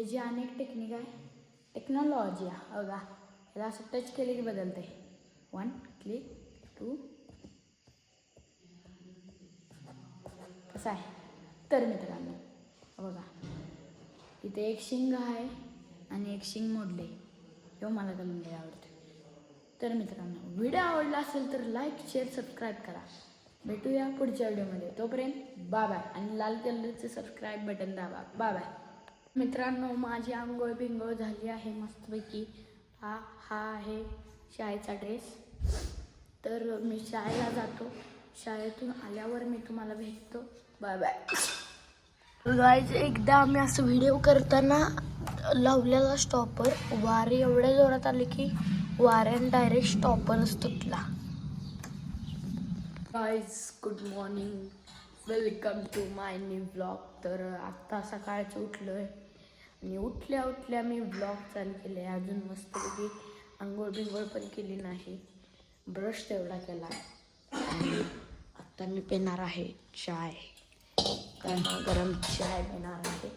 त्याची अनेक टेक्निक आहे, टेक्नॉलॉजी आहे बघा. याला असं टच केले की बदलते. 1 क्लिक 2. कसं आहे तर मित्रांनो बघा, इथे एक शिंग आहे आणि एक शिंग मोडले. हे मला तर आवडते. तर मित्रांनो व्हिडिओ आवडला असेल तर लाईक शेअर सबस्क्राईब करा. भेटूया पुढच्या व्हिडिओमध्ये. तोपर्यंत बाय बाय. आणि लाल कलरचे सबस्क्राईब बटन दाबा. Bye bye. मित्रांनो माझी आंघोळ बिंघोळ झाली आहे मस्तपैकी. हा आहे शाळेचा ड्रेस. तर मी शाळेला जातो. शाळेतून आल्यावर मी तुम्हाला भेटतो. Bye bye. गाईज एकदा आम्ही असं व्हिडिओ करताना लावलेला स्टॉपर, वारे एवढ्या जोरात आले की वाऱ्याने डायरेक्ट स्टॉपरच तुटला. Guys good morning, welcome to my new blog. तर आत्ता सकाळचं उठलो आहे आणि उठल्या मी ब्लॉग चालू केले. अजून मस्तपैकी आंघोळ बिंघोळ पण केली नाही, ब्रश तेवढा केला. आणि आत्ता मी पिणार आहे चाय, गरम चाय पिणार आहे.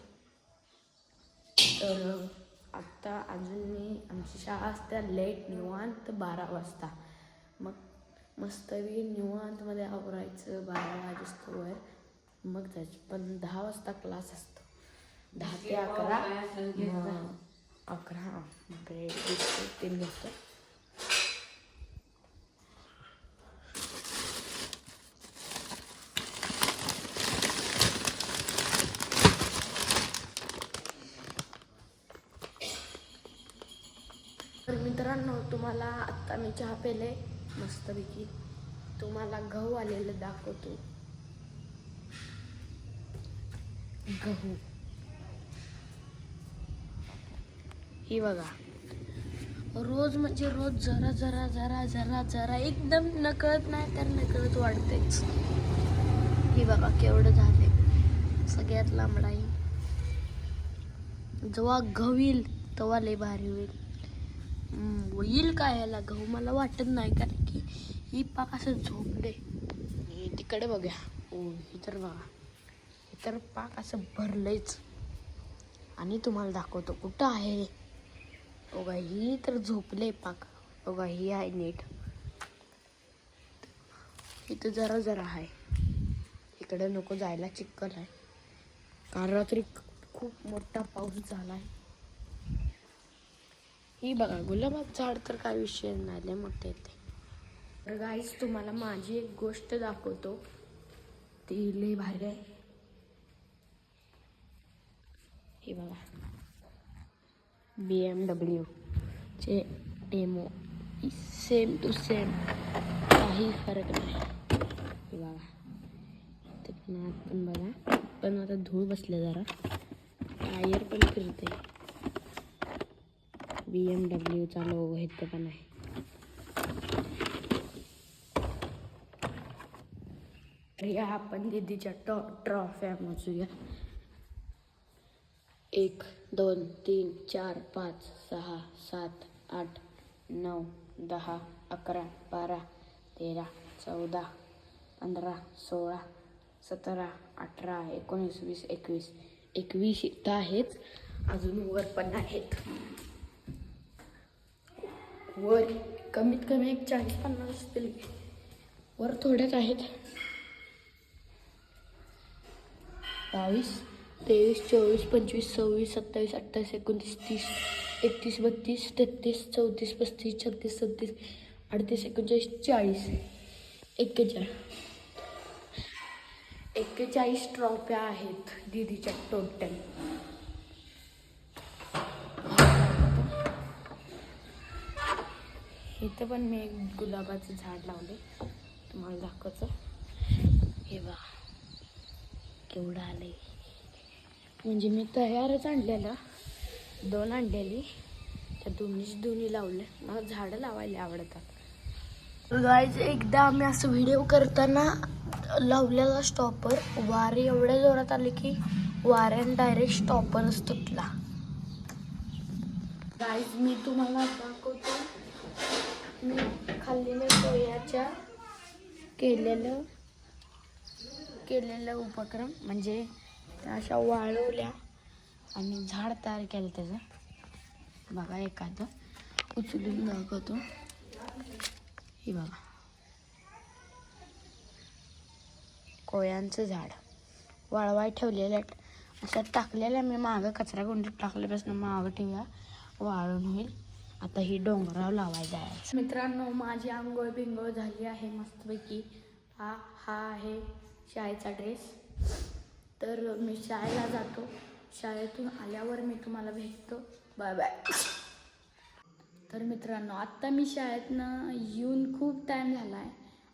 तर आत्ता अजून मी आमची शाळा असते लेट निवांत 12 वाजता. मग मस्तपैकी निवांतमध्ये आवरायचं 12 वाजेस्तोवर, मग जायचं. पण 10 वाजता क्लास असतो, 10 ते 11. 11 ब्रेड बिस्किट 3 घेतो. तर मित्रांनो तुम्हाला आत्ता मी चहा पेले मस्तपैकी. तुम्हाला गहू आलेलं दाखवतो. गहू ही बघा. रोज म्हणजे रोज जरा जरा जरा जरा जरा एकदम नकळत नाही तर नकळत वाढतेच. ही बघा केवढं झाले. सगळ्यात लांबडाई जेव्हा गहू येईल तेव्हा लय भारी होईल. येईल काय याला गहू मला वाटत नाही, कारण की ही पाक असं झोपले. आणि तिकडे बघा, ही तर बघा, हे तर पाक असं भरलंयच. आणि तुम्हाला दाखवतो कुठं आहे. बघा ही तर झोपले पाक. बघा ही आहे नीट. इथं जरा जरा आहे. इकडे नको जायला, चिखल आहे. काल रात्री खूप मोठा पाऊस झाला आहे. ही बघा गुलाबाचं झाड तर काय विषय नाही, लय मोठे येते. तर गाईज तुम्हाला माझी एक गोष्ट दाखवतो, ती लय भारी आहे. हे बघा BMW चे डेमो, सेम टू सेम, काही फरक नाही. हे बघा इथे पण आत पण बघा, पण आता धूळ बसले जरा. टायर पण फिरते. BMW चा लोगो इथं पण आहे. या आपण दीदीच्या ट्रॉफ्या मोजूया. 1 2 3 4 5 6 7 8 9 10 11 12 13 14 15 16 17 18 19 20 21. 21 इथं आहेत. अजून वर पण आहेत. वर कमीत कमी एक 40-50 असतील. वर थोड्याच आहेत. 22 23 24 25 26 27 28 29 30 31 32 33 34 35 36 37 38 39 40 41 ट्रॉफ्या आहेत दीदीच्या टोटल. इथं पण मी एक गुलाबाचं झाड लावले, तुम्हाला दाखवतो. हे बघा केवढं आलंय. म्हणजे मी तयारच आणलेलं, 2 आणलेली, त्या दोन्ही लावले. मला झाडं लावायला आवडतात. गाईज एकदा आम्ही असं व्हिडिओ करताना लावलेला स्टॉपर, वारे एवढ्या जोरात आले की वाऱ्याने डायरेक्ट स्टॉपरच तुटला. गाईज मी तुम्हाला दाखवतो मी खाल्लेल्या सोयाच्या केलेलं उपक्रम. म्हणजे त्या अशा वाळवल्या आणि झाड तयार केलं त्याचं. बघा एखादं उचलून दाखवतो. हे बघा कोयांचं झाड वाळवाय ठेवलेलं अशा टाकलेल्या मी मागं कचरा कुंडीत टाकल्यापासून मागं ठेवूया वाळून होईल. आता ही डोंगरावर लावायला जायचं. मित्रांनो माझी आंघोळ बिंघोळ झाली आहे मस्तपैकी. हा आहे शाळेचा ड्रेस. तर मी शाळेला जातो. शाळेतून आल्यावर मी तुम्हाला भेटतो. Bye bye. तर मित्रांनो आत्ता मी शाळेतनं येऊन खूप टाईम झाला आहे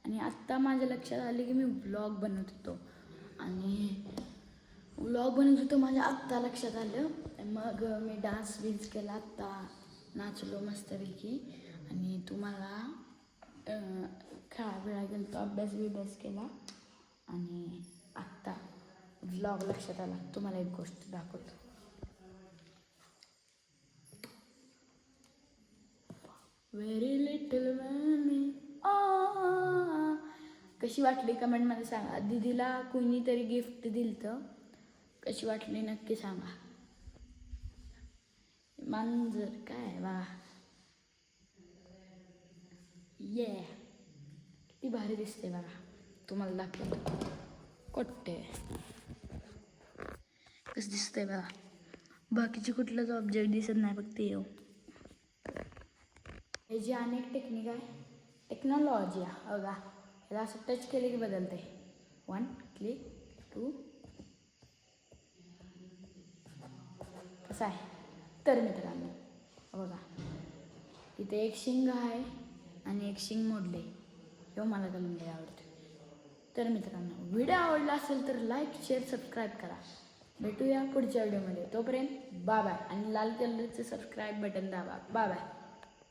आणि आत्ता माझ्या लक्षात आले की मी व्लॉग बनवत होतो माझ्या आत्ता लक्षात आलं. मग मी डान्स बिन्स केला, आत्ता नाचलो मस्तपैकी आणि तुम्हाला खेळा गेलो तो अभ्यास केला आणि आत्ता व्लॉग लक्षात आला. तुम्हाला एक गोष्ट दाखवतो. व्हेरी लिटल मॅमी कशी वाटली कमेंटमध्ये सांगा. दीदीला कोणीतरी गिफ्ट दिलं, कशी वाटली नक्की सांगा. मांजर काय वा ये किती भारी दिसते बघा. तुम्हाला दाखवतो कोट्टे कसं दिसतंय बघा. बाकीचे कुठलंच ऑब्जेक्ट दिसत नाही फक्त येऊ. हे जी अनेक टेक्निक आहे टेक्नॉलॉजी आहे बघा. याला असं टच केले की बदलते. 1 क्लिक 2 कसं आहे. तर मित्रांनो बघा इथे एक शिंग आहे आणि एक शिंग मोडले. हे मला लय आवडते. तर मित्रांनो व्हिडिओ आवडला असेल तर लाईक शेअर सबस्क्राईब करा. भेटूया पुढच्या व्हिडिओमध्ये. तोपर्यंत बाय बाय. आणि लाल कलरचं सबस्क्राईब बटन दाबा. Bye bye.